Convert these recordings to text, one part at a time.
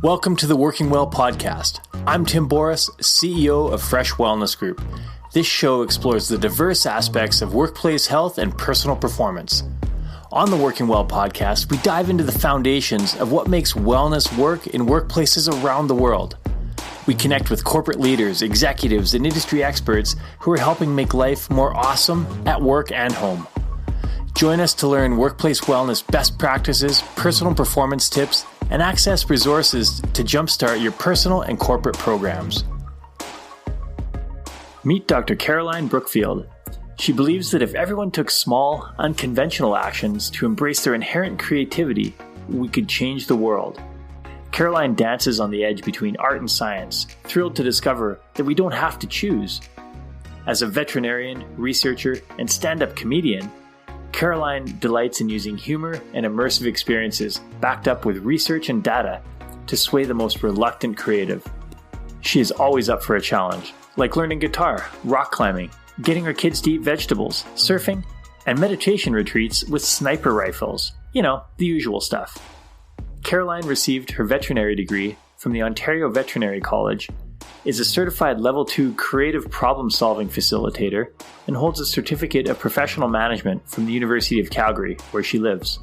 Welcome to the Working Well podcast. I'm Tim Boris, CEO of Fresh Wellness Group. This show explores the diverse aspects of workplace health and personal performance. On the Working Well podcast, we dive into the foundations of what makes wellness work in workplaces around the world. We connect with corporate leaders, executives, and industry experts who are helping make life more awesome at work and home. Join us to learn workplace wellness best practices, personal performance tips, and access resources to jumpstart your personal and corporate programs. Meet Dr. Caroline Brookfield. She believes that if everyone took small, unconventional actions to embrace their inherent creativity, we could change the world. Caroline dances on the edge between art and science, thrilled to discover that we don't have to choose. As a veterinarian, researcher, and stand-up comedian, Caroline delights in using humor and immersive experiences backed up with research and data to sway the most reluctant creative. She is always up for a challenge, like learning guitar, rock climbing, getting her kids to eat vegetables, surfing, and meditation retreats with sniper rifles. You know, the usual stuff. Caroline received her veterinary degree from the Ontario Veterinary College, is a certified Level 2 creative problem-solving facilitator, and holds a certificate of professional management from the University of Calgary, where she lives.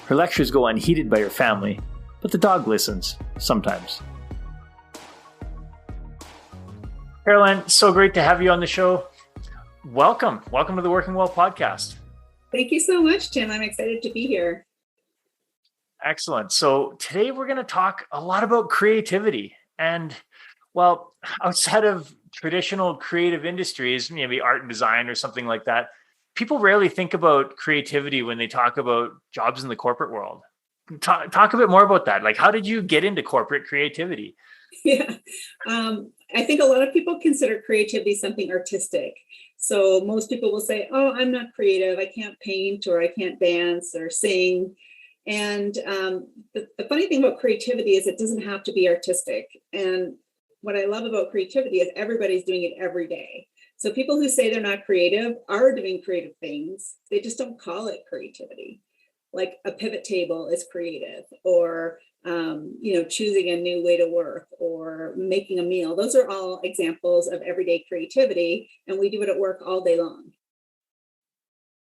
Her lectures go unheeded by her family, but the dog listens, sometimes. Caroline, so great to have you on the show. Welcome to the Working Well podcast. Thank you so much, Tim. I'm excited to be here. Excellent. So today we're going to talk a lot about creativity. And well, outside of traditional creative industries, maybe art and design or something like that, people rarely think about creativity when they talk about jobs in the corporate world. Talk a bit more about that. Like, how did you get into corporate creativity? Yeah, I think a lot of people consider creativity something artistic. So most people will say, oh, I'm not creative. I can't paint or I can't dance or sing. And the funny thing about creativity is it doesn't have to be artistic. And what I love about creativity is everybody's doing it every day. So people who say they're not creative are doing creative things. They just don't call it creativity. Like a pivot table is creative, or choosing a new way to work, or making a meal. Those are all examples of everyday creativity, and we do it at work all day long.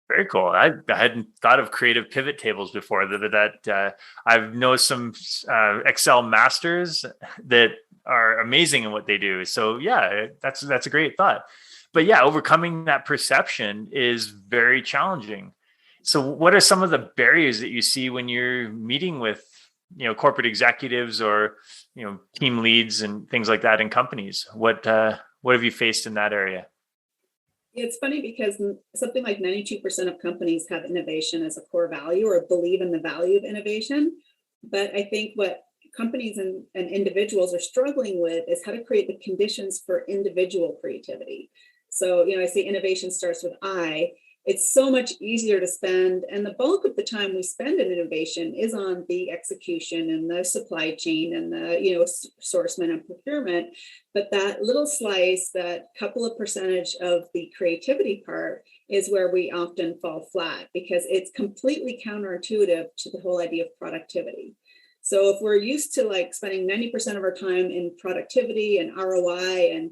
Very cool. I hadn't thought of creative pivot tables before. That I've known some Excel masters that are amazing in what they do. So yeah, that's a great thought. But yeah, overcoming that perception is very challenging. So what are some of the barriers that you see when you're meeting with, corporate executives or, team leads and things like that in companies? What have you faced in that area? It's funny because something like 92% of companies have innovation as a core value or believe in the value of innovation. But I think what companies and individuals are struggling with is how to create the conditions for individual creativity. So, I say innovation starts with I. It's so much easier to spend, and the bulk of the time we spend in innovation is on the execution and the supply chain and the sourcement and procurement. But that little slice, that couple of percentage of the creativity part, is where we often fall flat because it's completely counterintuitive to the whole idea of productivity. So if we're used to like spending 90% of our time in productivity and ROI and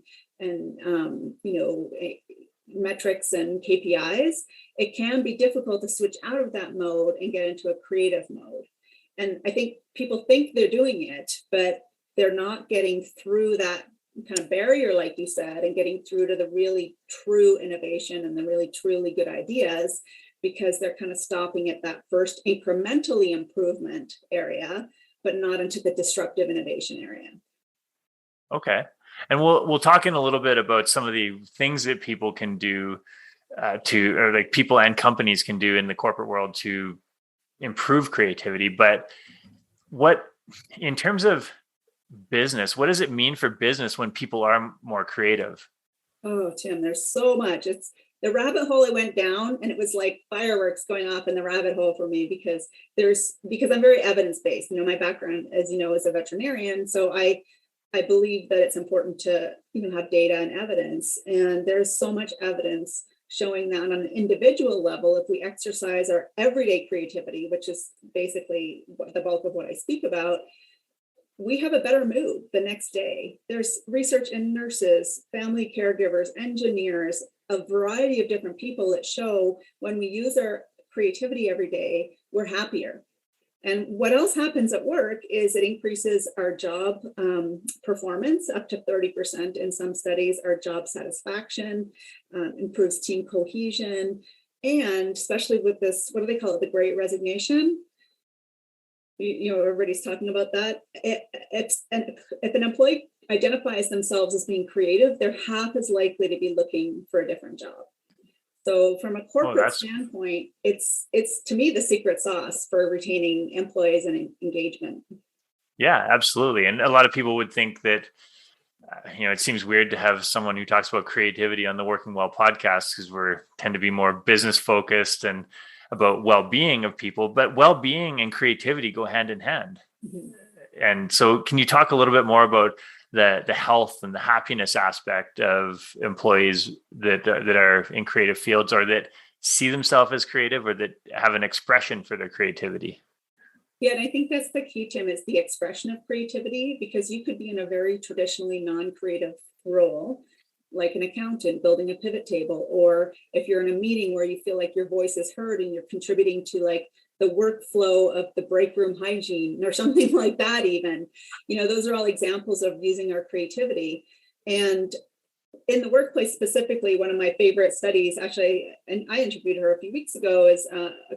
metrics and KPIs, it can be difficult to switch out of that mode and get into a creative mode. And I think people think they're doing it, but they're not getting through that kind of barrier, like you said, and getting through to the really true innovation and the really truly good ideas, because they're kind of stopping at that first incrementally improvement area, but not into the disruptive innovation area. Okay. And we'll talk in a little bit about some of the things that people can do people and companies can do in the corporate world to improve creativity. But in terms of business, what does it mean for business when people are more creative? Oh, Tim, there's so much. It's the rabbit hole I went down, and it was like fireworks going off in the rabbit hole for me because I'm very evidence-based. My background, as you know, is a veterinarian. So I believe that it's important to have data and evidence. And there's so much evidence showing that on an individual level, if we exercise our everyday creativity, which is basically the bulk of what I speak about, we have a better mood the next day. There's research in nurses, family caregivers, engineers, a variety of different people that show when we use our creativity every day, we're happier. And what else happens at work is it increases our job performance up to 30% in some studies, our job satisfaction, improves team cohesion, and especially with this, what do they call it, the Great Resignation? You know, everybody's talking about that. If an employee identifies themselves as being creative, they're half as likely to be looking for a different job. So from a corporate standpoint, it's to me the secret sauce for retaining employees and engagement. Yeah, absolutely. And a lot of people would think that, it seems weird to have someone who talks about creativity on the Working Well podcast, because we tend to be more business focused and about well-being of people, but well-being and creativity go hand in hand. Mm-hmm. And so can you talk a little bit more about the health and the happiness aspect of employees that are in creative fields, or that see themselves as creative, or that have an expression for their creativity? Yeah, and I think that's the key, Tim, is the expression of creativity, because you could be in a very traditionally non-creative role, like an accountant building a pivot table, or if you're in a meeting where you feel like your voice is heard and you're contributing to like the workflow of the break room hygiene or something like that, even, those are all examples of using our creativity. And in the workplace specifically, one of my favorite studies, actually, and I interviewed her a few weeks ago, is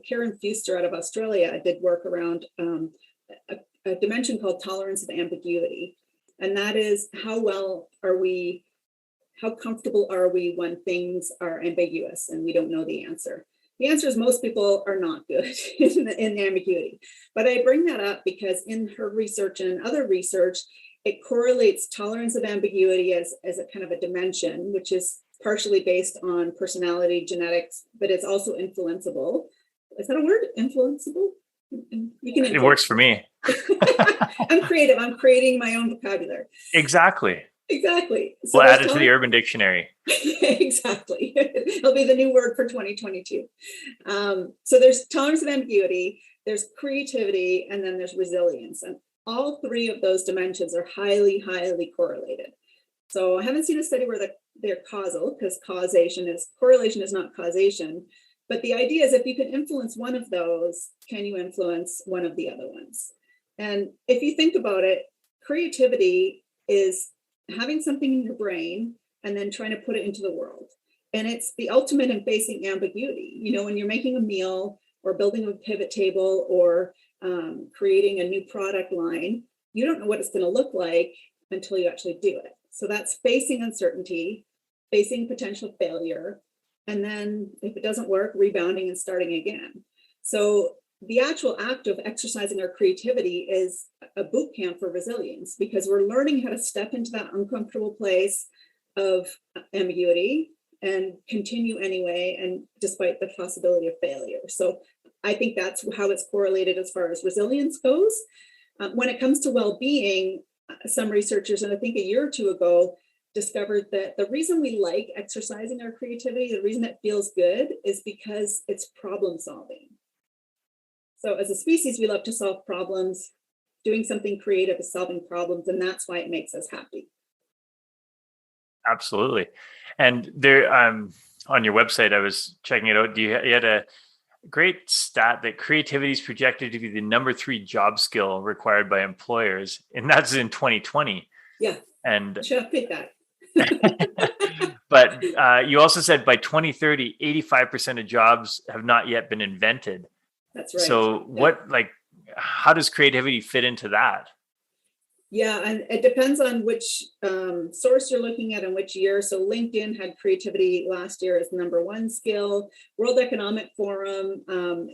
Karen Fuster out of Australia did work around a dimension called tolerance of ambiguity. And that is how comfortable are we when things are ambiguous and we don't know the answer? The answer is most people are not good in ambiguity. But I bring that up because in her research and in other research, it correlates tolerance of ambiguity as a kind of a dimension, which is partially based on personality, genetics, but it's also influenceable. Is that a word? Influenceable? It works for me. I'm creative. I'm creating my own vocabulary. Exactly. So we'll add it to the Urban Dictionary. Exactly. It'll be the new word for 2022. So there's tolerance of ambiguity, there's creativity, and then there's resilience. And all three of those dimensions are highly, highly correlated. So I haven't seen a study where they're causal, because correlation is not causation. But the idea is if you can influence one of those, can you influence one of the other ones? And if you think about it, creativity is having something in your brain and then trying to put it into the world. And it's the ultimate in facing ambiguity. When you're making a meal or building a pivot table or creating a new product line, you don't know what it's going to look like until you actually do it. So that's facing uncertainty, facing potential failure, and then if it doesn't work, rebounding and starting again. So the actual act of exercising our creativity is a boot camp for resilience, because we're learning how to step into that uncomfortable place of ambiguity and continue anyway, and despite the possibility of failure. So I think that's how it's correlated as far as resilience goes. When it comes to well-being, some researchers, and I think a year or two ago, discovered that the reason we like exercising our creativity, the reason it feels good, is because it's problem solving. So as a species, we love to solve problems. Doing something creative is solving problems, and that's why it makes us happy. Absolutely. And there, on your website, I was checking it out. You had a great stat that creativity is projected to be the number 3 job skill required by employers, and that's in 2020. Yeah. And should have picked that. But you also said by 2030, 85% of jobs have not yet been invented. That's right. So how does creativity fit into that? Yeah, and it depends on which source you're looking at and which year. So LinkedIn had creativity last year as the number 1 skill. World Economic Forum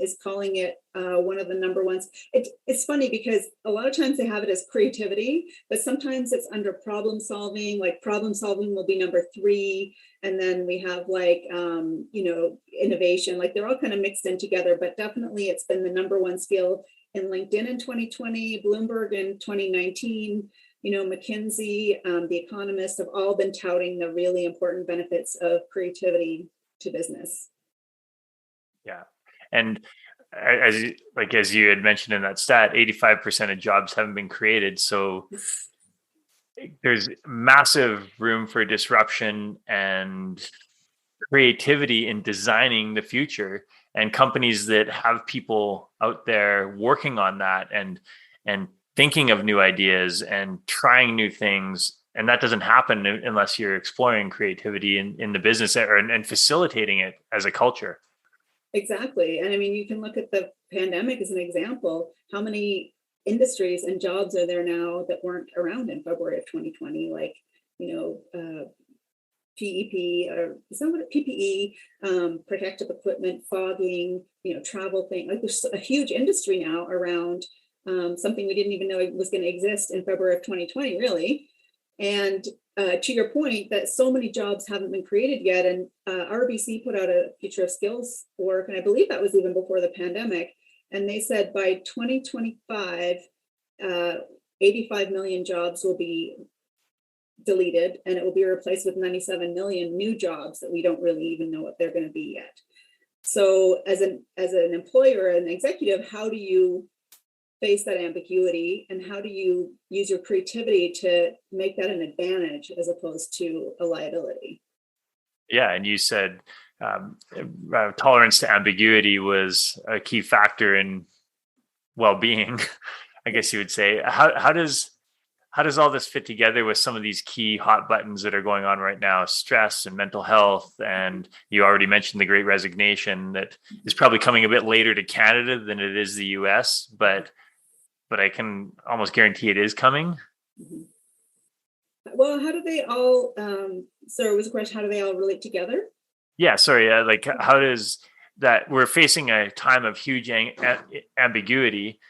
is calling it one of the number ones. It's funny because a lot of times they have it as creativity, but sometimes it's under problem solving. Like problem solving will be number 3. And then we have innovation, like they're all kind of mixed in together, but definitely it's been the number 1 skill in LinkedIn in 2020, Bloomberg in 2019, McKinsey, The Economist have all been touting the really important benefits of creativity to business. Yeah. And as you had mentioned in that stat, 85% of jobs haven't been created. So there's massive room for disruption and creativity in designing the future, and companies that have people out there working on that and thinking of new ideas and trying new things. And that doesn't happen unless you're exploring creativity in the business and facilitating it as a culture. Exactly. And I mean, you can look at the pandemic as an example. How many industries and jobs are there now that weren't around in February of 2020? Like, PEP, or is that what PPE, protective equipment, fogging, travel thing. Like, there's a huge industry now around something we didn't even know was going to exist in February of 2020, really. And to your point, that so many jobs haven't been created yet. And RBC put out a future of skills work, and I believe that was even before the pandemic. And they said by 2025, 85 million jobs will be deleted, and it will be replaced with 97 million new jobs that we don't really even know what they're going to be yet. So as an employer, an executive, how do you face that ambiguity, and how do you use your creativity to make that an advantage as opposed to a liability? Yeah, and you said tolerance to ambiguity was a key factor in well-being, I guess you would say. How does all this fit together with some of these key hot buttons that are going on right now, stress and mental health? And you already mentioned the Great Resignation that is probably coming a bit later to Canada than it is the US, but I can almost guarantee it is coming. Mm-hmm. Well, how do they all, so it was a question, how do they all relate together? Yeah, sorry. How does that, we're facing a time of huge ambiguity,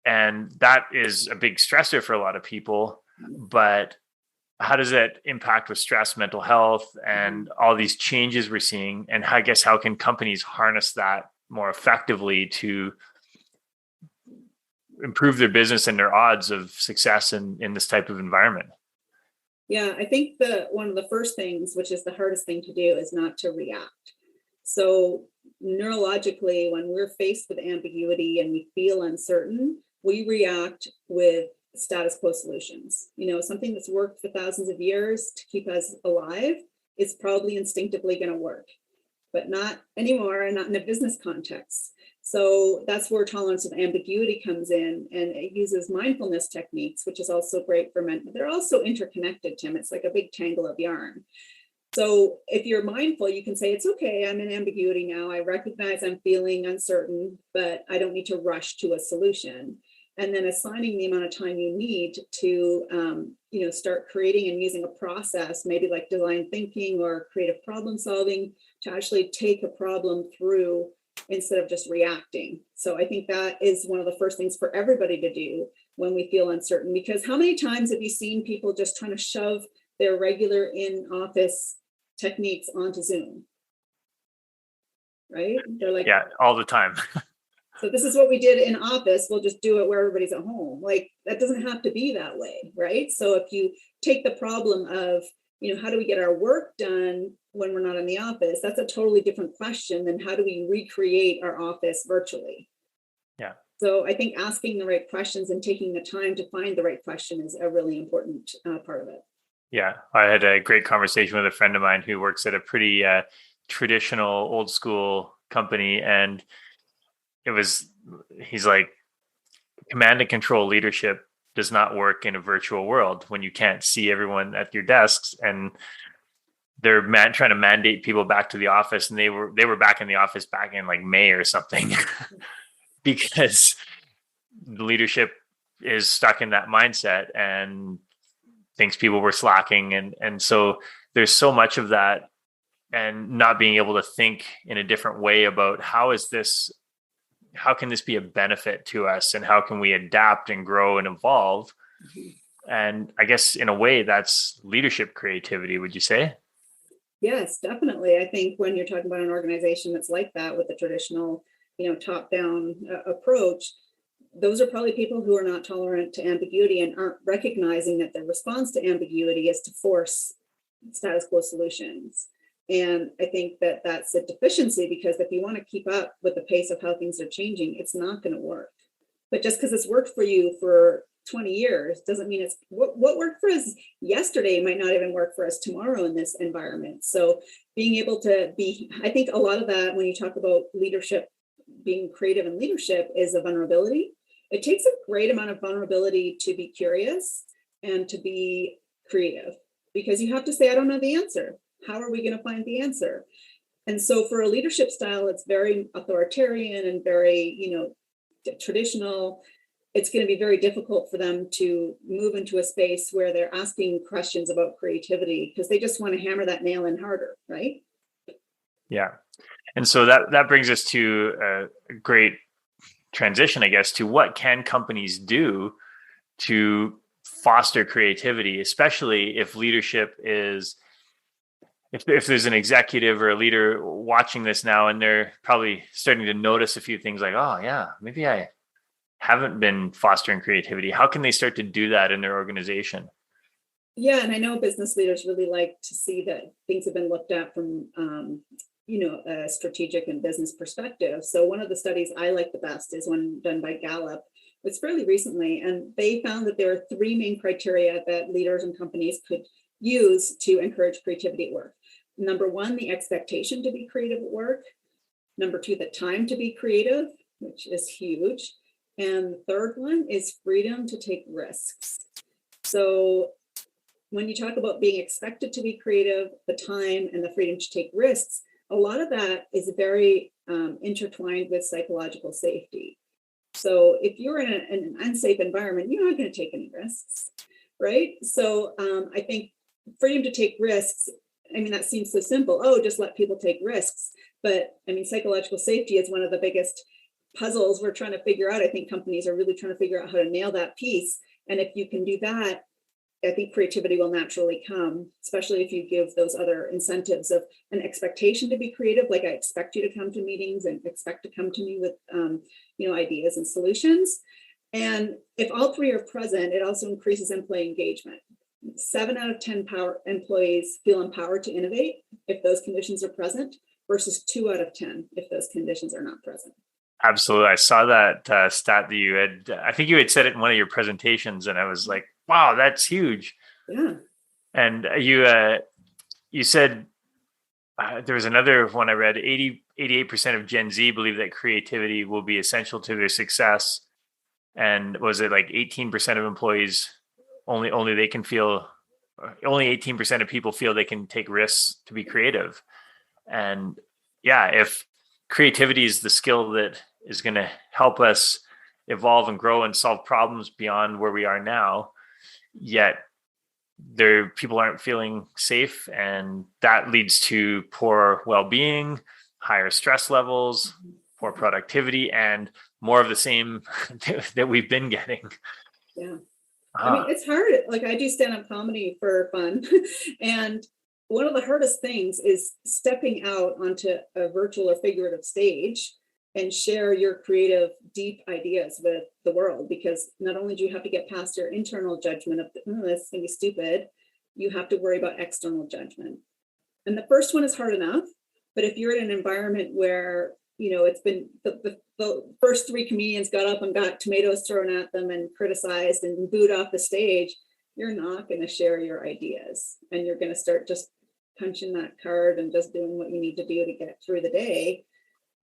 and that is a big stressor for a lot of people. But how does that impact with stress, mental health, and all these changes we're seeing? And I guess how can companies harness that more effectively to improve their business and their odds of success in this type of environment? Yeah, I think one of the first things, which is the hardest thing to do, is not to react. So neurologically, when we're faced with ambiguity and we feel uncertain, we react with status quo solutions. Something that's worked for thousands of years to keep us alive is probably instinctively going to work, but not anymore, and not in a business context. So that's where tolerance of ambiguity comes in, and it uses mindfulness techniques, which is also great for men. They're also interconnected, Tim. It's like a big tangle of yarn. So if you're mindful, you can say, it's okay, I'm in ambiguity now. I recognize I'm feeling uncertain, but I don't need to rush to a solution. And then assigning the amount of time you need to, start creating and using a process, maybe like design thinking or creative problem solving, to actually take a problem through instead of just reacting. So I think that is one of the first things for everybody to do when we feel uncertain, because how many times have you seen people just trying to shove their regular in-office techniques onto Zoom? Right? They're like, yeah, all the time. So this is what we did in office. We'll just do it where everybody's at home. Like, that doesn't have to be that way, right? So if you take the problem of, how do we get our work done when we're not in the office? That's a totally different question than how do we recreate our office virtually? Yeah. So I think asking the right questions and taking the time to find the right question is a really important part of it. Yeah. I had a great conversation with a friend of mine who works at a pretty traditional old school company, and he's like, command and control leadership does not work in a virtual world when you can't see everyone at your desks, and they're trying to mandate people back to the office. And they were back in the office back in like May or something because the leadership is stuck in that mindset and thinks people were slacking. And so there's so much of that, and not being able to think in a different way about how can this be a benefit to us, and how can we adapt and grow and evolve? Mm-hmm. And I guess in a way that's leadership creativity, would you say? Yes, definitely. I think when you're talking about an organization that's like that with the traditional, top-down approach, those are probably people who are not tolerant to ambiguity and aren't recognizing that the response to ambiguity is to force status quo solutions. And I think that that's a deficiency, because if you want to keep up with the pace of how things are changing, it's not going to work. But just because it's worked for you for 20 years doesn't mean it's what worked for us yesterday might not even work for us tomorrow in this environment. So being able to be, I think a lot of that, when you talk about leadership, being creative in leadership, is a vulnerability. It takes a great amount of vulnerability to be curious and to be creative, because you have to say, I don't know the answer. How are we going to find the answer? And so for a leadership style, it's very authoritarian and very, traditional. It's going to be very difficult for them to move into a space where they're asking questions about creativity, because they just want to hammer that nail in harder, right? Yeah. And so that brings us to a great transition, I guess, to what can companies do to foster creativity, especially if leadership is, if there's an executive or a leader watching this now and they're probably starting to notice a few things like, oh yeah, maybe I haven't been fostering creativity. How can they start to do that in their organization? Yeah, and I know business leaders really like to see that things have been looked at from, a strategic and business perspective. So one of the studies I like the best is one done by Gallup. It's fairly recently, and they found that there are three main criteria that leaders and companies could use to encourage creativity at work. Number one, the expectation to be creative at work. Number two, the time to be creative, which is huge. And the third one is freedom to take risks. So when you talk about being expected to be creative, the time and the freedom to take risks, a lot of that is very intertwined with psychological safety. So if you're in an unsafe environment, you're not going to take any risks, right? So I think freedom to take risks, I mean, that seems so simple. Oh, just let people take risks. But I mean, psychological safety is one of the biggest puzzles we're trying to figure out. I think companies are really trying to figure out how to nail that piece. And if you can do that, I think creativity will naturally come, especially if you give those other incentives of an expectation to be creative. Like, I expect you to come to meetings and expect to come to me with, ideas and solutions. And if all three are present, it also increases employee engagement. 7 out of 10 employees feel empowered to innovate if those conditions are present, versus 2 out of 10 if those conditions are not present. Absolutely. I saw that stat that you had, I think you had said it in one of your presentations, and I was like, wow, that's huge. Yeah. And you said there was another one I read, 88% of Gen Z believe that creativity will be essential to their success. And was it like 18% of employees, only 18% of people feel they can take risks to be creative. And yeah, if creativity is the skill that is going to help us evolve and grow and solve problems beyond where we are now, yet people aren't feeling safe, and that leads to poor well-being, higher stress levels, poor productivity, and more of the same that we've been getting. Yeah. I mean, it's hard. Like, I do stand-up comedy for fun. And one of the hardest things is stepping out onto a virtual or figurative stage and share your creative, deep ideas with the world. Because not only do you have to get past your internal judgment of, this thing is stupid, you have to worry about external judgment. And the first one is hard enough. But if you're in an environment where, it's been the first 3 comedians got up and got tomatoes thrown at them and criticized and booed off the stage, you're not going to share your ideas, and you're going to start just punching that card and just doing what you need to do to get through the day.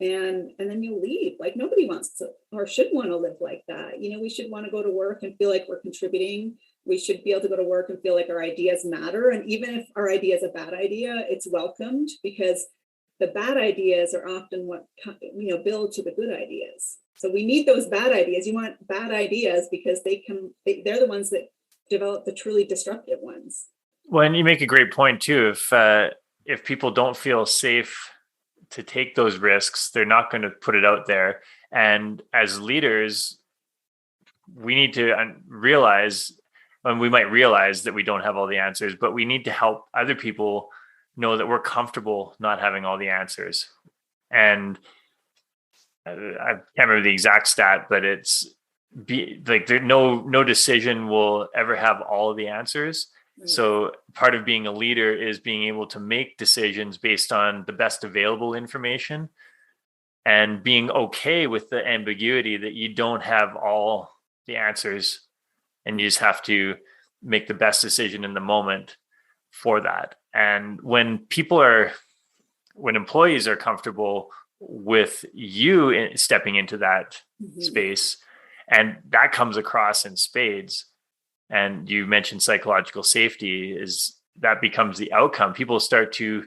And then you leave. Like, nobody wants to or should want to live like that. We should want to go to work and feel like we're contributing. We should be able to go to work and feel like our ideas matter. And even if our idea is a bad idea, it's welcomed, because the bad ideas are often what, build to the good ideas. So we need those bad ideas. You want bad ideas because they're the ones that develop the truly disruptive ones. Well, and you make a great point too. If people don't feel safe to take those risks, they're not going to put it out there. And as leaders, we need to realize, and we might realize that we don't have all the answers, but we need to help other people know that we're comfortable not having all the answers. And I can't remember the exact stat, but it's no decision will ever have all of the answers. Right. So part of being a leader is being able to make decisions based on the best available information and being okay with the ambiguity that you don't have all the answers and you just have to make the best decision in the moment for that. And when employees are comfortable with you stepping into that space, and that comes across in spades, and you mentioned psychological safety, is that becomes the outcome. People start to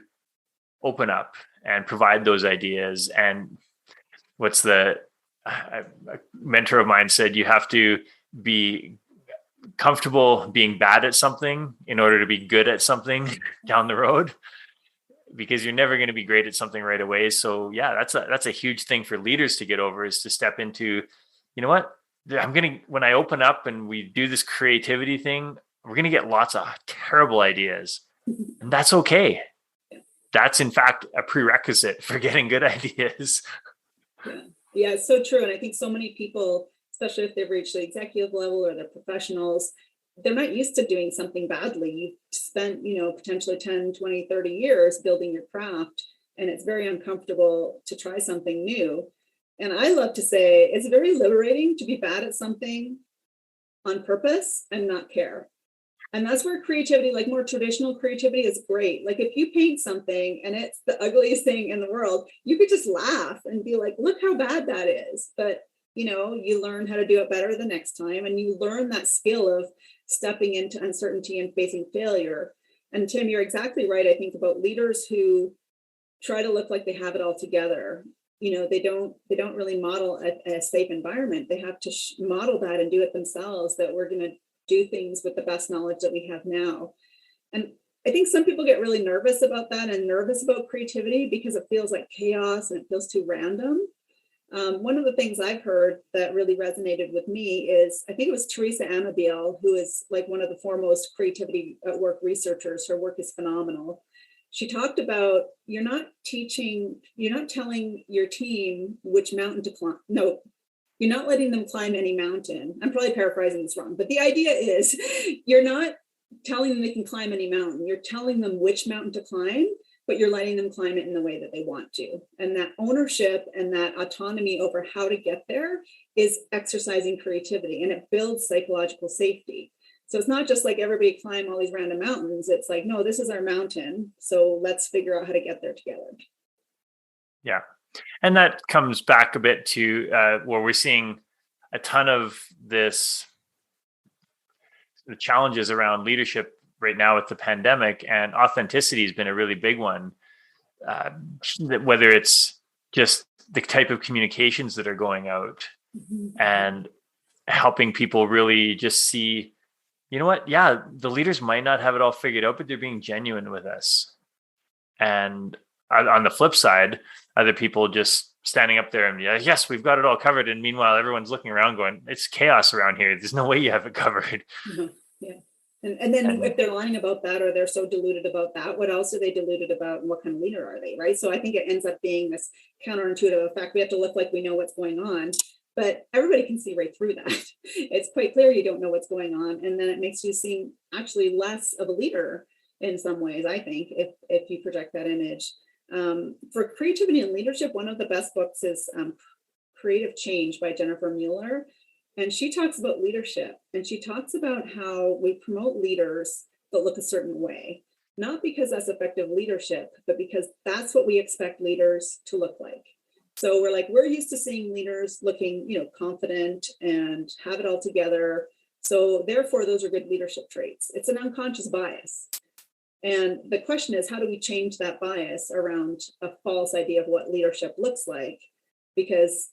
open up and provide those ideas. And a mentor of mine said, you have to be comfortable being bad at something in order to be good at something down the road, because you're never going to be great at something right away. So yeah, that's a huge thing for leaders to get over, is to step into, you know what, when I open up and we do this creativity thing, we're going to get lots of terrible ideas, and that's okay. That's in fact a prerequisite for getting good ideas. Yeah, it's so true. And I think so many people, especially if they've reached the executive level or they're professionals, they're not used to doing something badly. You've spent, potentially 10, 20, 30 years building your craft, and it's very uncomfortable to try something new. And I love to say it's very liberating to be bad at something on purpose and not care. And that's where creativity, like more traditional creativity, is great. Like if you paint something and it's the ugliest thing in the world, you could just laugh and be like, look how bad that is. But, you learn how to do it better the next time. And you learn that skill of stepping into uncertainty and facing failure. And Tim, you're exactly right. I think about leaders who try to look like they have it all together. They don't really model a safe environment. They have to model that and do it themselves, that we're going to do things with the best knowledge that we have now. And I think some people get really nervous about that and nervous about creativity because it feels like chaos and it feels too random. One of the things I've heard that really resonated with me is, I think it was Teresa Amabile, who is like one of the foremost creativity at work researchers. Her work is phenomenal. She talked about, you're not telling your team which mountain to climb. No, you're not letting them climb any mountain. I'm probably paraphrasing this wrong, but the idea is you're not telling them they can climb any mountain. You're telling them which mountain to climb, but you're letting them climb it in the way that they want to. And that ownership and that autonomy over how to get there is exercising creativity, and it builds psychological safety. So it's not just like everybody climb all these random mountains. It's like, no, this is our mountain. So let's figure out how to get there together. Yeah. And that comes back a bit to where we're seeing a ton of the challenges around leadership right now with the pandemic, and authenticity has been a really big one. Whether it's just the type of communications that are going out and helping people really just see, you know what? Yeah, the leaders might not have it all figured out, but they're being genuine with us. And on the flip side, other people just standing up there and yes, we've got it all covered. And meanwhile, everyone's looking around going, it's chaos around here. There's no way you have it covered. Yeah. And then if they're lying about that, or they're so deluded about that, what else are they deluded about, and what kind of leader are they, right? So I think it ends up being this counterintuitive effect. We have to look like we know what's going on, but everybody can see right through that. It's quite clear you don't know what's going on. And then it makes you seem actually less of a leader in some ways, I think, if you project that image. For creativity and leadership, one of the best books is Creative Change by Jennifer Mueller. And she talks about leadership, and she talks about how we promote leaders that look a certain way, not because that's effective leadership, but because that's what we expect leaders to look like. So we're used to seeing leaders looking, confident and have it all together. So therefore, those are good leadership traits. It's an unconscious bias. And the question is, how do we change that bias around a false idea of what leadership looks like? Because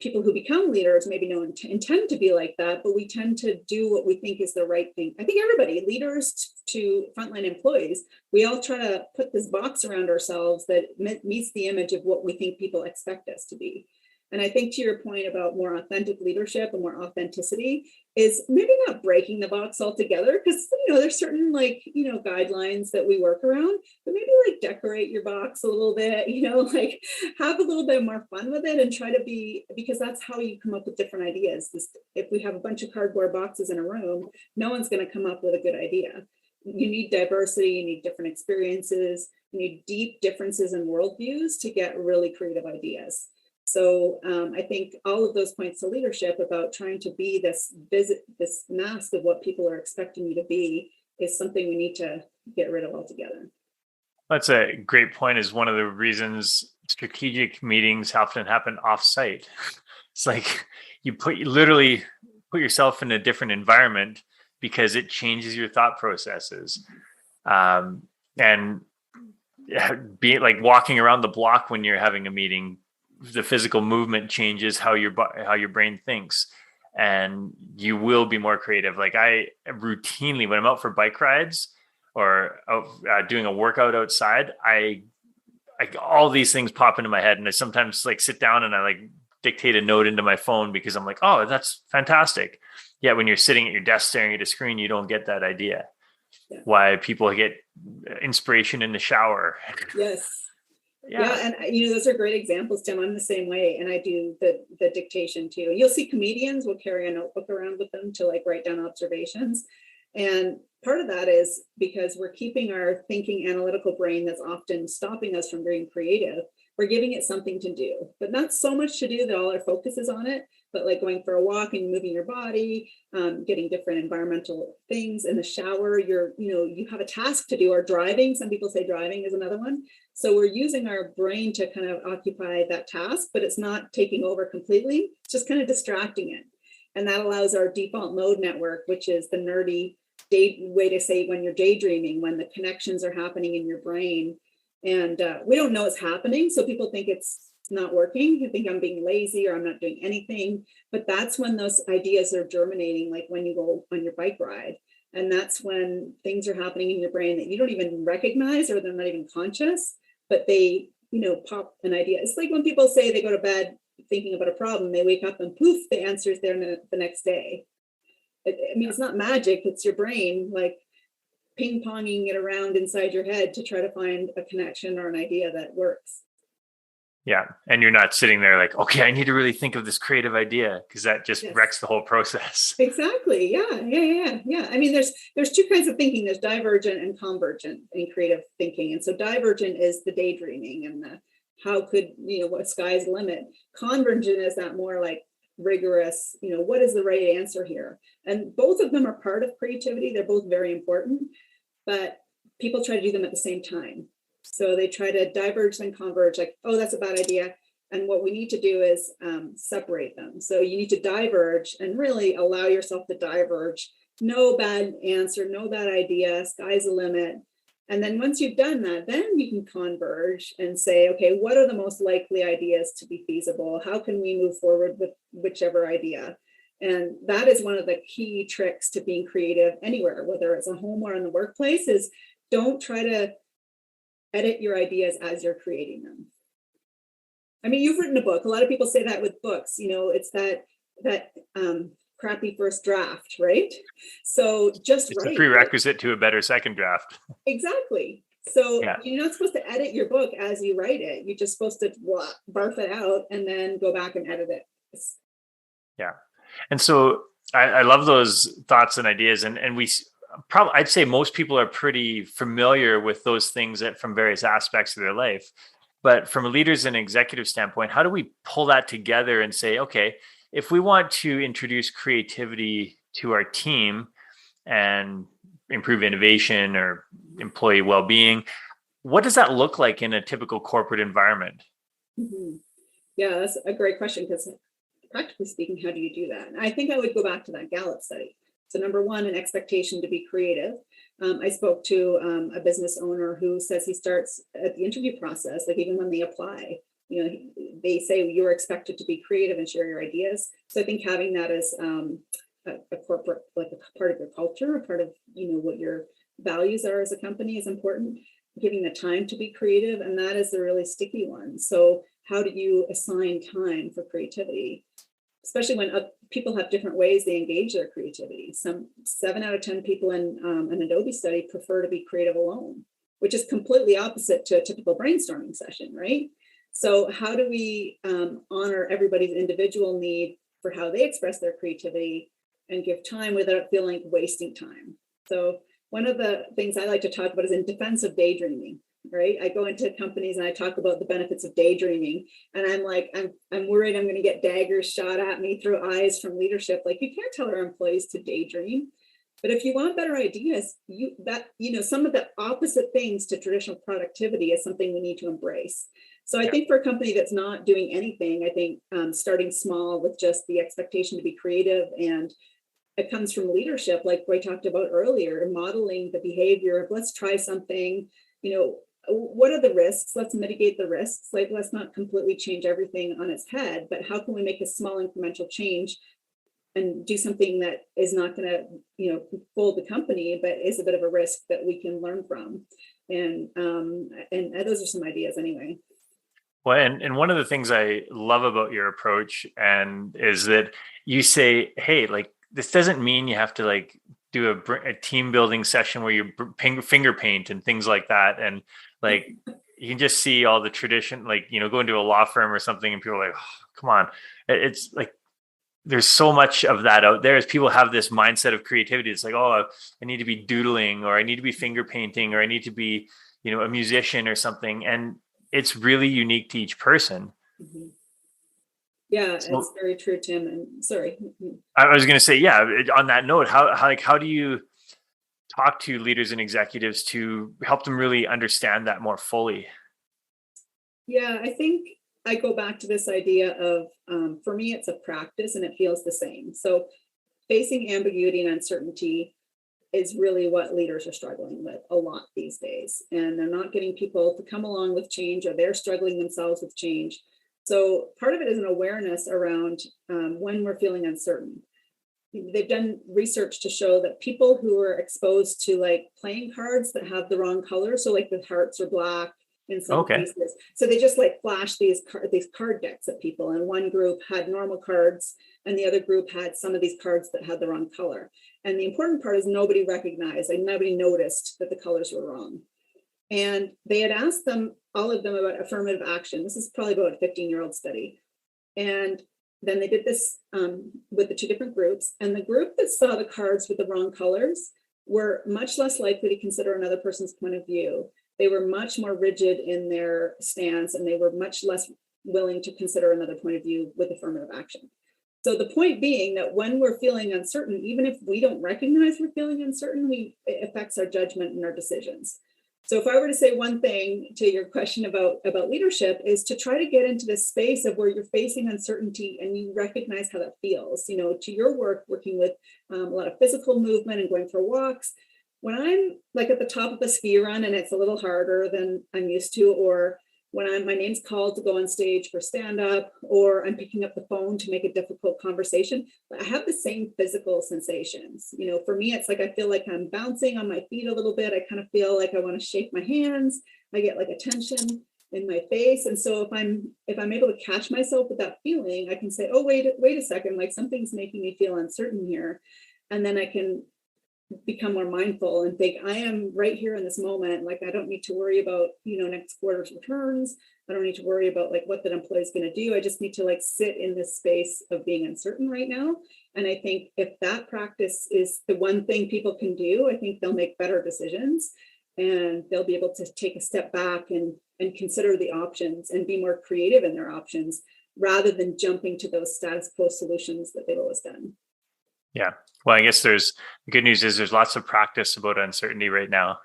people who become leaders maybe don't intend to be like that, but we tend to do what we think is the right thing. I think everybody, leaders to frontline employees, we all try to put this box around ourselves that meets the image of what we think people expect us to be. And I think to your point about more authentic leadership and more authenticity is maybe not breaking the box altogether, because, there's certain guidelines that we work around, but maybe decorate your box a little bit, have a little bit more fun with it and try to be, because that's how you come up with different ideas. If we have a bunch of cardboard boxes in a room, no one's going to come up with a good idea. you need diversity, you need different experiences, you need deep differences in worldviews to get really creative ideas. So I think all of those points to leadership about trying to be this mask of what people are expecting you to be is something we need to get rid of altogether. That's a great point. Is one of the reasons strategic meetings often happen off-site. It's like you literally put yourself in a different environment because it changes your thought processes. And be like walking around the block when you're having a meeting, the physical movement changes how your brain thinks, and you will be more creative. Like I routinely, when I'm out for bike rides or doing a workout outside, I all these things pop into my head, and I sometimes like sit down and I like dictate a note into my phone because I'm like, oh, that's fantastic. Yeah, when you're sitting at your desk staring at a screen, you don't get that idea. Yeah. Why people get inspiration in the shower. Yes. Yeah. And those are great examples, Tim. I'm the same way. And I do the dictation too. You'll see comedians will carry a notebook around with them to like write down observations. And part of that is because we're keeping our thinking analytical brain that's often stopping us from being creative. We're giving it something to do, but not so much to do that all our focus is on it, but like going for a walk and moving your body, getting different environmental things in the shower, you have a task to do, or driving. Some people say driving is another one. So we're using our brain to kind of occupy that task, but it's not taking over completely. It's just kind of distracting it. And that allows our default mode network, which is the nerdy way to say when you're daydreaming, when the connections are happening in your brain. And we don't know it's happening. So people think it's not working. You think I'm being lazy or I'm not doing anything. But that's when those ideas are germinating, like when you go on your bike ride. And that's when things are happening in your brain that you don't even recognize, or they're not even conscious, but they, pop an idea. It's like when people say they go to bed thinking about a problem, they wake up and poof, the answer is there the next day. It's not magic. It's your brain like ping-ponging it around inside your head to try to find a connection or an idea that works. Yeah. And you're not sitting there like, okay, I need to really think of this creative idea, because that just wrecks the whole process. Exactly. Yeah. I mean, there's two kinds of thinking. There's divergent and convergent in creative thinking. And so divergent is the daydreaming and the how could, what sky's the limit. Convergent is that more like rigorous, what is the right answer here? And both of them are part of creativity. They're both very important, but people try to do them at the same time. So they try to diverge and converge, like, oh, that's a bad idea. And what we need to do is separate them. So you need to diverge and really allow yourself to diverge. No bad answer, no bad idea, sky's the limit. And then once you've done that, then you can converge and say, okay, what are the most likely ideas to be feasible? How can we move forward with whichever idea? And that is one of the key tricks to being creative anywhere, whether it's at home or in the workplace, is don't try to edit your ideas as you're creating them. I mean, you've written a book. A lot of people say that with books, it's that crappy first draft, right? So just it's a prerequisite to a better second draft. Exactly. So you're not supposed to edit your book as you write it. You're just supposed to barf it out and then go back and edit it. Yeah. And so I love those thoughts and ideas. And we probably, I'd say most people are pretty familiar with those things from various aspects of their life. But from a leaders and executive standpoint, how do we pull that together and say, okay, if we want to introduce creativity to our team and improve innovation or employee well-being, what does that look like in a typical corporate environment? Mm-hmm. Yeah, that's a great question, because practically speaking, how do you do that? And I think I would go back to that Gallup study. So number one, an expectation to be creative. I spoke to a business owner who says he starts at the interview process, like even when they apply, they say you're expected to be creative and share your ideas. So I think having that as a corporate, like a part of your culture, a part of, what your values are as a company is important. Giving the time to be creative. And that is the really sticky one. So how do you assign time for creativity? Especially when people have different ways they engage their creativity. Some 7 out of 10 people in an Adobe study prefer to be creative alone, which is completely opposite to a typical brainstorming session, right? So how do we honor everybody's individual need for how they express their creativity and give time without feeling like wasting time? So one of the things I like to talk about is in defense of daydreaming, right? I go into companies and I talk about the benefits of daydreaming, and I'm like, I'm worried I'm going to get daggers shot at me through eyes from leadership. Like, you can't tell our employees to daydream. But if you want better ideas, some of the opposite things to traditional productivity is something we need to embrace. So I think for a company that's not doing anything, I think starting small with just the expectation to be creative, and it comes from leadership, like we talked about earlier, modeling the behavior of let's try something, what are the risks? Let's mitigate the risks. Like, let's not completely change everything on its head, but how can we make a small incremental change and do something that is not going to, fold the company, but is a bit of a risk that we can learn from. And those are some ideas anyway. Well, and one of the things I love about your approach and is that you say, hey, like, this doesn't mean you have to like do a team building session where you finger paint and things like that. And like, you can just see all the tradition, like, go into a law firm or something and people are like, oh, come on. It's like, there's so much of that out there as people have this mindset of creativity. It's like, oh, I need to be doodling, or I need to be finger painting, or I need to be, a musician or something. And it's really unique to each person. Mm-hmm. Yeah, it's very true, Tim. And sorry. I was going to say, yeah, on that note, how do you talk to leaders and executives to help them really understand that more fully? Yeah, I think I go back to this idea of, for me, it's a practice and it feels the same. So facing ambiguity and uncertainty is really what leaders are struggling with a lot these days. And they're not getting people to come along with change, or they're struggling themselves with change. So part of it is an awareness around when we're feeling uncertain. They've done research to show that people who are exposed to like playing cards that have the wrong color, so like the hearts are black in some cases, so they just like flash these card decks at people, and one group had normal cards and the other group had some of these cards that had the wrong color. And the important part is nobody recognized, and nobody noticed that the colors were wrong. And they had asked all of them about affirmative action. This is probably about a 15-year-old study. And then they did this with the two different groups. And the group that saw the cards with the wrong colors were much less likely to consider another person's point of view. They were much more rigid in their stance, and they were much less willing to consider another point of view with affirmative action. So the point being that when we're feeling uncertain, even if we don't recognize we're feeling uncertain, it affects our judgment and our decisions. So if I were to say one thing to your question about leadership, is to try to get into this space of where you're facing uncertainty and you recognize how that feels, to your work, working with a lot of physical movement and going for walks. When I'm like at the top of a ski run and it's a little harder than I'm used to, or when my name's called to go on stage for stand-up, or I'm picking up the phone to make a difficult conversation, I have the same physical sensations. For me, it's like I feel like I'm bouncing on my feet a little bit. I kind of feel like I want to shake my hands. I get like a tension in my face. And so if I'm able to catch myself with that feeling, I can say, oh, wait a second, like something's making me feel uncertain here. And then I can become more mindful and think, I am right here in this moment. Like, I don't need to worry about, next quarter's returns. I don't need to worry about like what that employee is going to do. I just need to like sit in this space of being uncertain right now. And I think if that practice is the one thing people can do, I think they'll make better decisions, and they'll be able to take a step back and consider the options and be more creative in their options, rather than jumping to those status quo solutions that they've always done. Yeah. Well, I guess the good news is there's lots of practice about uncertainty right now.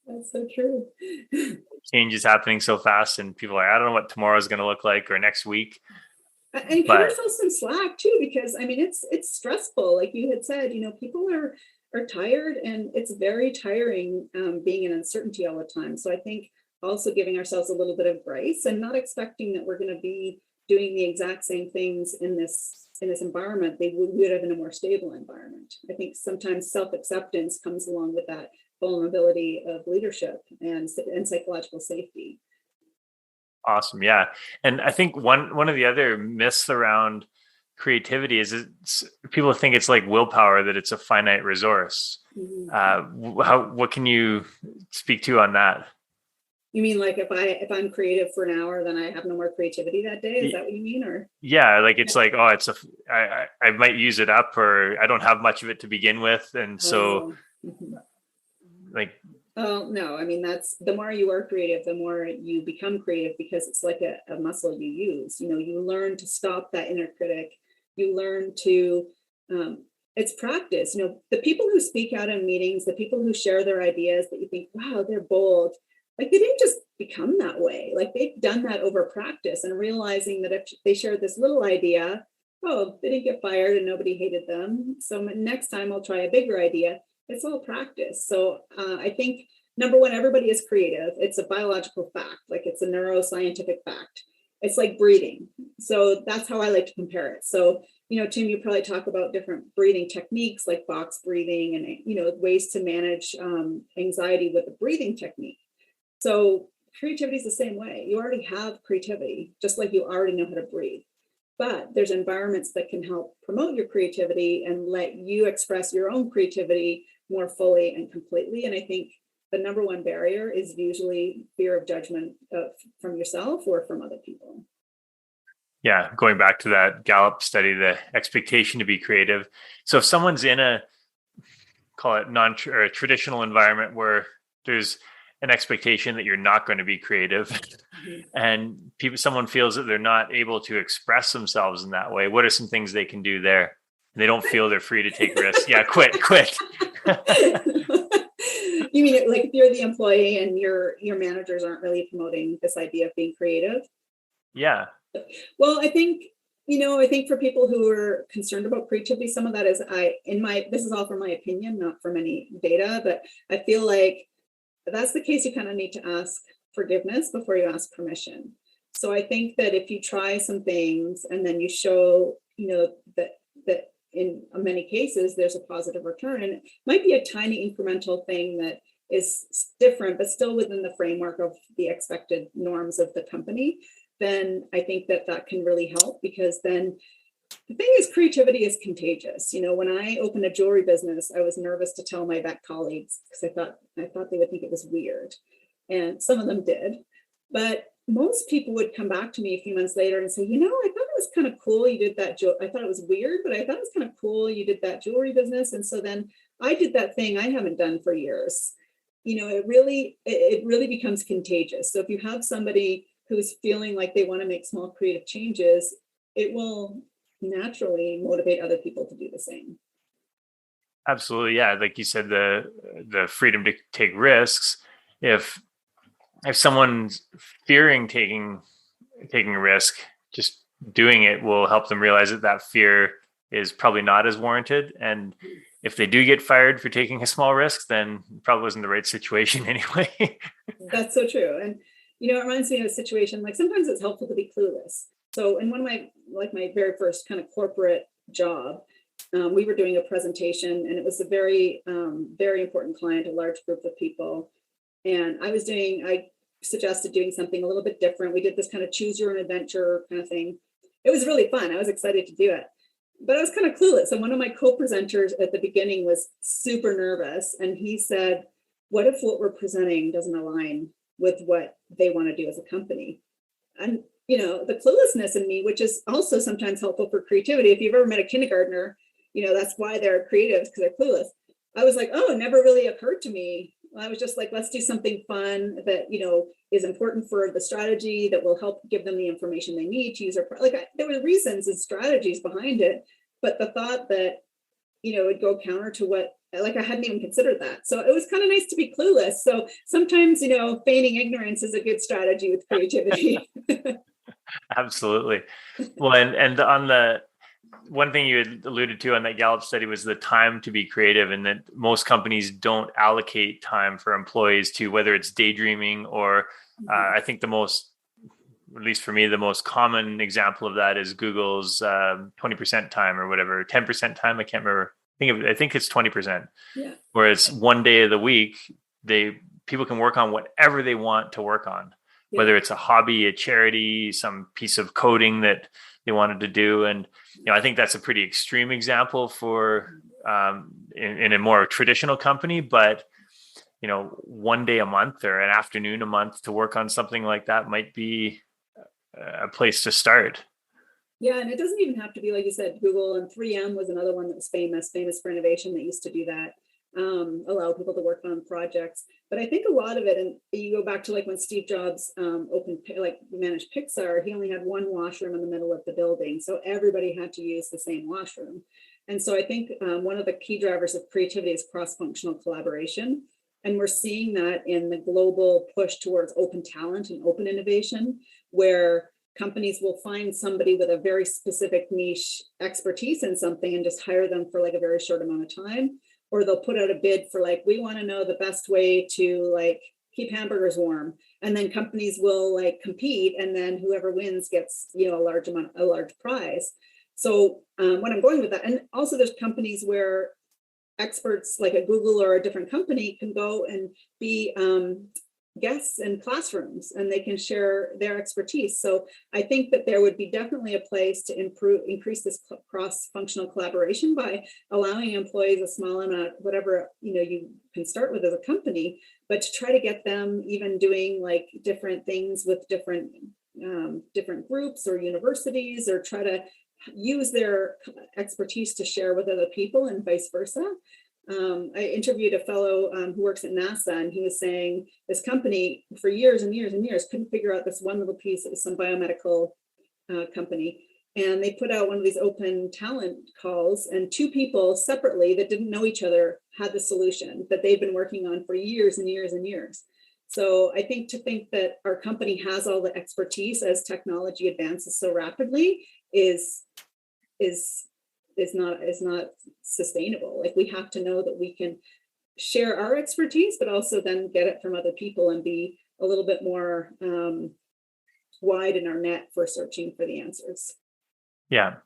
That's so true. Change is happening so fast, and people are like, I don't know what tomorrow is going to look like, or next week. And cut ourselves some slack too, because I mean, it's stressful. Like you had said, people are tired, and it's very tiring being in uncertainty all the time. So I think also giving ourselves a little bit of grace and not expecting that we're going to be doing the exact same things in this environment they would have in a more stable environment. I think sometimes self-acceptance comes along with that vulnerability of leadership and psychological safety. Awesome. Yeah. And I think one of the other myths around creativity is people think it's like willpower, that it's a finite resource. Mm-hmm. What can you speak to on that? You mean like if I'm creative for an hour, then I have no more creativity that day? Is that what you mean? Or Yeah, like it's like, oh, I might use it up, or I don't have much of it to begin with, and so oh, mhm. like, Oh no, I mean that's the more you are creative, the more you become creative because it's like a muscle you use. You know, you learn to stop that inner critic. You learn to it's practice. You know, the people who speak out in meetings, the people who share their ideas that you think, wow, they're bold. Like they didn't just become that way. Like they've done that over practice and realizing that if they shared this little idea, oh, they didn't get fired and nobody hated them. So next time I'll try a bigger idea. It's all practice. So I think number one, everybody is creative. It's a biological fact, like it's a neuroscientific fact. It's like breathing. So that's how I like to compare it. So, you know, Tim, you probably talk about different breathing techniques like box breathing and, you know, ways to manage anxiety with the breathing technique. So creativity is the same way. You already have creativity, just like you already know how to breathe. But there's environments that can help promote your creativity and let you express your own creativity more fully and completely. And I think the number one barrier is usually fear of judgment from yourself or from other people. yeah, going back to that Gallup study, the expectation to be creative. So if someone's in a, call it or a traditional environment where there's an expectation that you're not going to be creative, and someone feels that they're not able to express themselves in that way, what are some things they can do there? And they don't feel they're free to take risks. Yeah, quit. You mean like if you're the employee and your managers aren't really promoting this idea of being creative? Yeah. Well, I think, you know, I think for people who are concerned about creativity, some of that is this is all from my opinion, not from any data, but I feel like if that's the case, you kind of need to ask forgiveness before you ask permission. So I think that if you try some things and then you show, you know, that in many cases there's a positive return, and it might be a tiny incremental thing that is different, but still within the framework of the expected norms of the company, then I think that can really help, because then the thing is, creativity is contagious. You know, when I opened a jewelry business, I was nervous to tell my vet colleagues because I thought they would think it was weird. And some of them did. But most people would come back to me a few months later and say, you know, I thought it was kind of cool you did that. I thought it was weird, but I thought it was kind of cool you did that jewelry business. And so then I did that thing I haven't done for years. You know, it really becomes contagious. So if you have somebody who's feeling like they want to make small creative changes, it will naturally motivate other people to do the same. Absolutely. Yeah. Like you said, the freedom to take risks. If someone's fearing taking a risk, just doing it will help them realize that fear is probably not as warranted. And if they do get fired for taking a small risk, then it probably wasn't the right situation anyway. That's so true. And, you know, it reminds me of a situation, like sometimes it's helpful to be clueless. So in one of my very first kind of corporate job, we were doing a presentation, and it was a very, very important client, a large group of people. And I suggested doing something a little bit different. We did this kind of choose your own adventure kind of thing. It was really fun. I was excited to do it, but I was kind of clueless. And one of my co-presenters at the beginning was super nervous. And he said, what if what we're presenting doesn't align with what they want to do as a company? And, you know, the cluelessness in me, which is also sometimes helpful for creativity. If you've ever met a kindergartner, you know, that's why they're creative, because they're clueless. I was like, oh, it never really occurred to me. I was just like, let's do something fun that, you know, is important for the strategy, that will help give them the information they need to use there were reasons and strategies behind it, but the thought that, you know, it'd go counter to what, like, I hadn't even considered that. So it was kind of nice to be clueless. So sometimes, you know, feigning ignorance is a good strategy with creativity. Absolutely. Well, and on the one thing you had alluded to on that Gallup study was the time to be creative, and that most companies don't allocate time for employees to, whether it's daydreaming or I think at least for me, the most common example of that is Google's 20% time or whatever, 10% time. I can't remember. I think it's 20%. Yeah. Where it's one day of the week, people can work on whatever they want to work on, whether it's a hobby, a charity, some piece of coding that they wanted to do. And, you know, I think that's a pretty extreme example for in a more traditional company, but one day a month or an afternoon a month to work on something like that might be a place to start. Yeah, and it doesn't even have to be, like you said, Google, and 3M was another one that was famous for innovation, that used to do that, allow people to work on projects. But I think a lot of it, and you go back to like when Steve Jobs managed Pixar, he only had one washroom in the middle of the building. So everybody had to use the same washroom. And so I think one of the key drivers of creativity is cross-functional collaboration. And we're seeing that in the global push towards open talent and open innovation, where companies will find somebody with a very specific niche expertise in something and just hire them for like a very short amount of time. Or they'll put out a bid for like, we want to know the best way to like keep hamburgers warm. And then companies will like compete, and then whoever wins gets, a large prize. So when I'm going with that, and also there's companies where experts like a Google or a different company can go and be guests in classrooms, and they can share their expertise. So I think that there would be definitely a place to increase this cross-functional collaboration by allowing employees a small amount, whatever you can start with as a company, but to try to get them even doing like different things with different groups or universities, or try to use their expertise to share with other people and vice versa. I interviewed a fellow who works at NASA, and he was saying this company for years and years and years couldn't figure out this one little piece. It was some biomedical company. And they put out one of these open talent calls, and two people separately that didn't know each other had the solution that they'd been working on for years and years and years. So I think that our company has all the expertise as technology advances so rapidly is not sustainable. Like, we have to know that we can share our expertise, but also then get it from other people and be a little bit more wide in our net for searching for the answers. Yeah.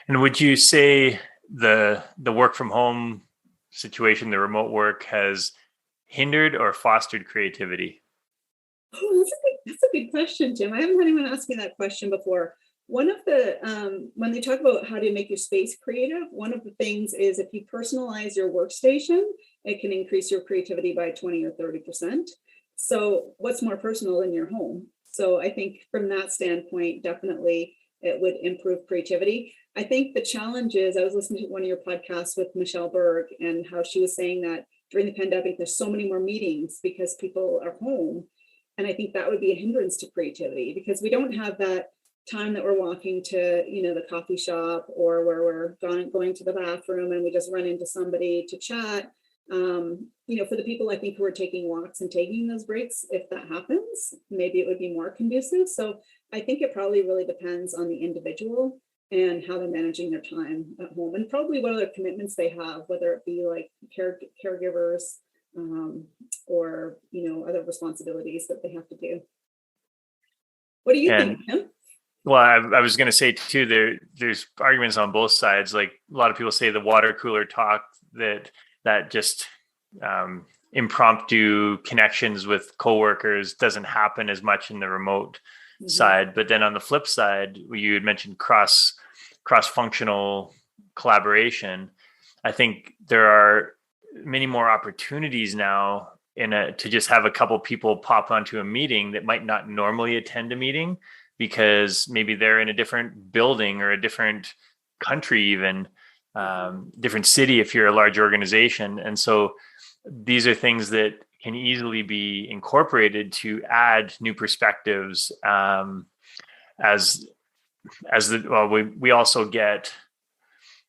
And would you say the work from home situation, the remote work, has hindered or fostered creativity? Oh, that's a good question, Jim. I haven't had anyone ask me that question before. One of the, when they talk about how to make your space creative, one of the things is if you personalize your workstation, it can increase your creativity by 20 or 30%. So what's more personal than your home? So I think from that standpoint, definitely it would improve creativity. I think the challenge is, I was listening to one of your podcasts with Michelle Berg, and how she was saying that during the pandemic, there's so many more meetings because people are home. And I think that would be a hindrance to creativity, because we don't have that time that we're walking to, the coffee shop, or where we're going to the bathroom and we just run into somebody to chat. For the people, I think, who are taking walks and taking those breaks, if that happens, maybe it would be more conducive. So I think it probably really depends on the individual and how they're managing their time at home, and probably what other commitments they have, whether it be like caregivers, or other responsibilities that they have to do. What do you think, Tim? Well, I was going to say too, there's arguments on both sides. Like, a lot of people say the water cooler talk, that just impromptu connections with coworkers doesn't happen as much in the remote side. But then on the flip side, you had mentioned cross-functional collaboration. I think there are many more opportunities now to just have a couple people pop onto a meeting that might not normally attend a meeting, because maybe they're in a different building or a different country, even different city if you're a large organization. And so these are things that can easily be incorporated to add new perspectives. We also get,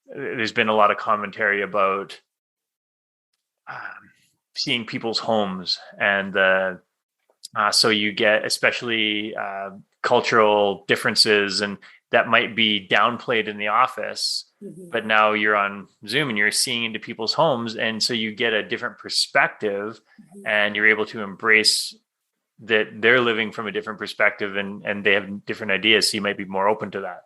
there's been a lot of commentary about seeing people's homes, and so you get especially cultural differences, and that might be downplayed in the office, but now you're on Zoom and you're seeing into people's homes, and so you get a different perspective, and you're able to embrace that they're living from a different perspective, and they have different ideas, so you might be more open to that.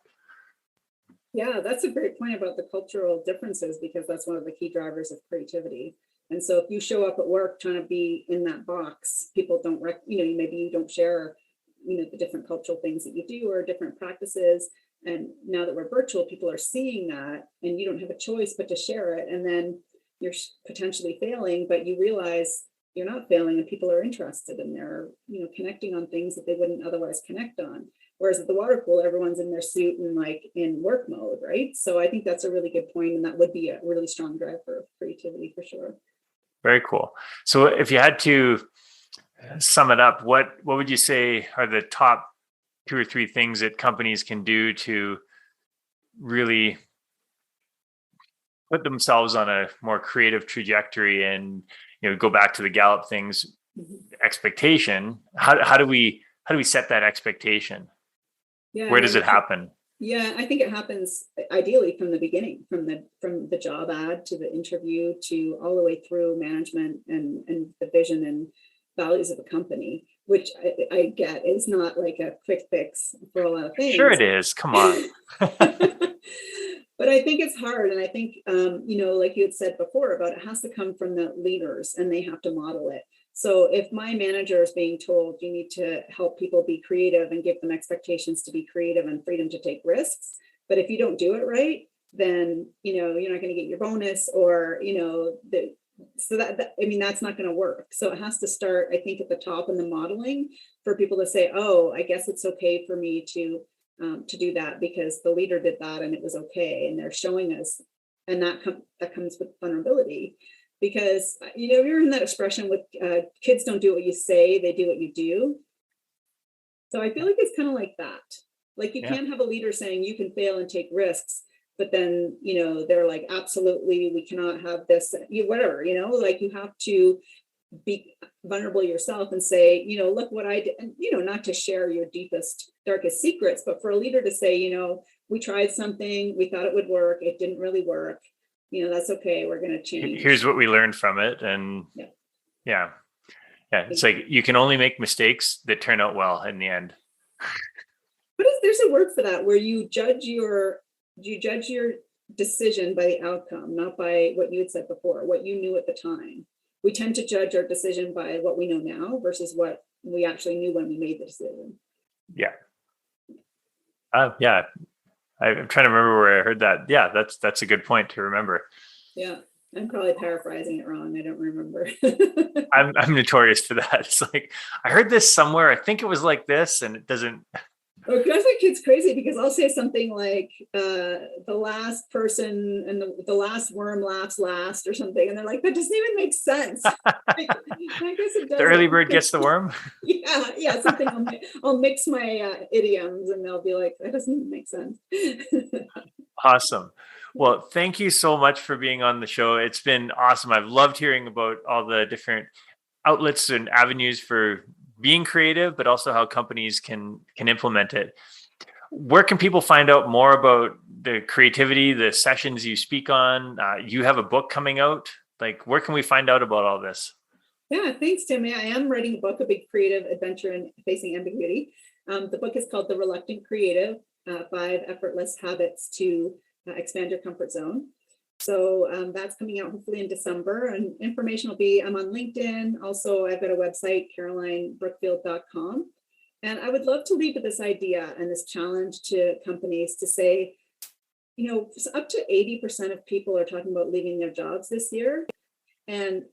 Yeah, that's a great point about the cultural differences, because that's one of the key drivers of creativity. And so if you show up at work trying to be in that box, people don't, maybe you don't share, the different cultural things that you do or different practices. And now that we're virtual, people are seeing that, and you don't have a choice but to share it. And then you're potentially failing, but you realize you're not failing, and people are interested, and they're, connecting on things that they wouldn't otherwise connect on. Whereas at the water cooler, everyone's in their suit and like in work mode, right? So I think that's a really good point, and that would be a really strong driver of creativity for sure. Very cool. So if you had to sum it up, what would you say are the top 2 or 3 things that companies can do to really put themselves on a more creative trajectory and, go back to the Gallup things, expectation? How do we set that expectation? Yeah, Where does it happen? Yeah, I think it happens ideally from the beginning, from the job ad to the interview to all the way through management and the vision and values of the company, which I get is not like a quick fix for a lot of things. Sure it is. Come on. But I think it's hard. And I think, like you had said before about it has to come from the leaders and they have to model it. So if my manager is being told you need to help people be creative and give them expectations to be creative and freedom to take risks, but if you don't do it right, then, you're not going to get your bonus or, that's not going to work. So it has to start, I think, at the top in the modeling for people to say, oh, I guess it's okay for me to do that because the leader did that and it was okay. And they're showing us, and that comes with vulnerability. Because, you're in that expression with kids don't do what you say, they do what you do. So I feel like it's kind of like that. Like you can't have a leader saying you can fail and take risks, but then, they're like, absolutely, we cannot have this, whatever, like you have to be vulnerable yourself and say, look what I did, and, not to share your deepest, darkest secrets, but for a leader to say, we tried something, we thought it would work, it didn't really work. That's okay. We're going to change. Here's what we learned from it. And yeah. It's like, you can only make mistakes that turn out well in the end. There's a word for that where you judge your decision by the outcome, not by what you had said before, what you knew at the time. We tend to judge our decision by what we know now versus what we actually knew when we made the decision. Yeah. I'm trying to remember where I heard that. Yeah, that's a good point to remember. Yeah, I'm probably paraphrasing it wrong. I don't remember. I'm notorious for that. It's like, I heard this somewhere. I think it was like this, and it doesn't. Oh, I think it's crazy because I'll say something like the last person and the last worm laughs last or something. And they're like, that doesn't even make sense. I guess it does. The early bird gets the worm. Yeah. Something I'll mix my idioms and they'll be like, that doesn't even make sense. Awesome. Well, thank you so much for being on the show. It's been awesome. I've loved hearing about all the different outlets and avenues for being creative, but also how companies can implement it. Where can people find out more about the creativity, the sessions you speak on? You have a book coming out. Like, where can we find out about all this? Yeah, thanks, Tim. I am writing a book, A Big Creative Adventure in Facing Ambiguity. The book is called The Reluctant Creative, 5 Effortless Habits to Expand Your Comfort Zone. So that's coming out hopefully in December, and information will be, I'm on LinkedIn. Also, I've got a website, carolinebrookfield.com. And I would love to leave with this idea and this challenge to companies to say, up to 80% of people are talking about leaving their jobs this year. And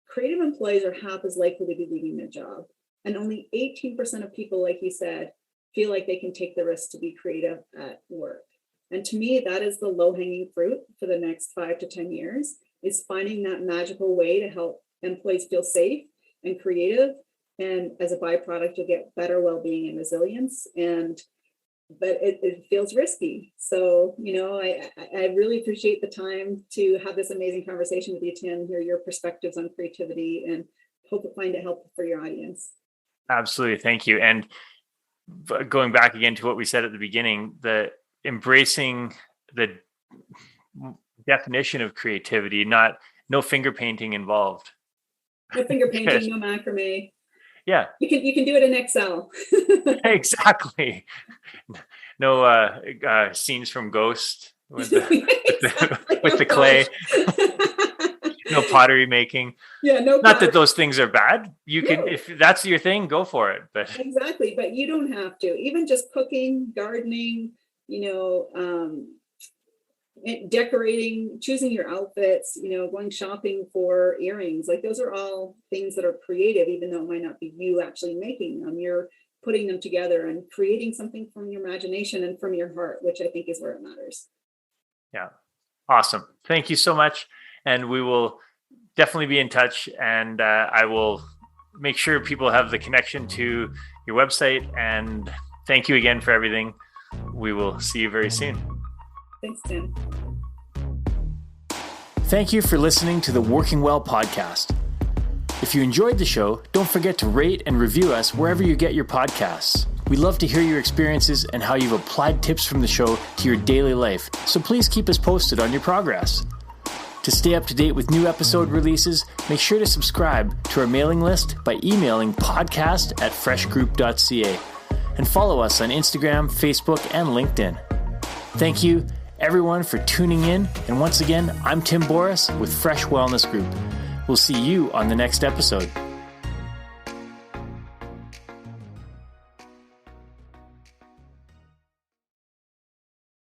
creative employees are half as likely to be leaving their job. And only 18% of people, like you said, feel like they can take the risk to be creative at work. And to me, that is the low-hanging fruit for the next 5 to 10 years, is finding that magical way to help employees feel safe and creative. And as a byproduct, you'll get better well-being and resilience. But it feels risky. So, I really appreciate the time to have this amazing conversation with you, Tim, hear your perspectives on creativity, and hope to find it helpful for your audience. Absolutely. Thank you. And going back again to what we said at the beginning, embracing the definition of creativity, no finger painting involved. No finger painting, no macrame. Yeah. You can do it in Excel. Exactly. No scenes from Ghost with the clay. No pottery making. Yeah, no. Not that those things are bad. You can, if that's your thing, go for it. But exactly, but you don't have to. Even just cooking, gardening, decorating, choosing your outfits, going shopping for earrings. Like those are all things that are creative, even though it might not be you actually making them. You're putting them together and creating something from your imagination and from your heart, which I think is where it matters. Yeah. Awesome. Thank you so much. And we will definitely be in touch, and I will make sure people have the connection to your website. And thank you again for everything. We will see you very soon. Thanks, Tim. Thank you for listening to the Working Well podcast. If you enjoyed the show, don't forget to rate and review us wherever you get your podcasts. We love to hear your experiences and how you've applied tips from the show to your daily life, so please keep us posted on your progress. To stay up to date with new episode releases, make sure to subscribe to our mailing list by emailing podcast@freshgroup.ca and follow us on Instagram, Facebook, and LinkedIn. Thank you, everyone, for tuning in. And once again, I'm Tim Boris with Fresh Wellness Group. We'll see you on the next episode.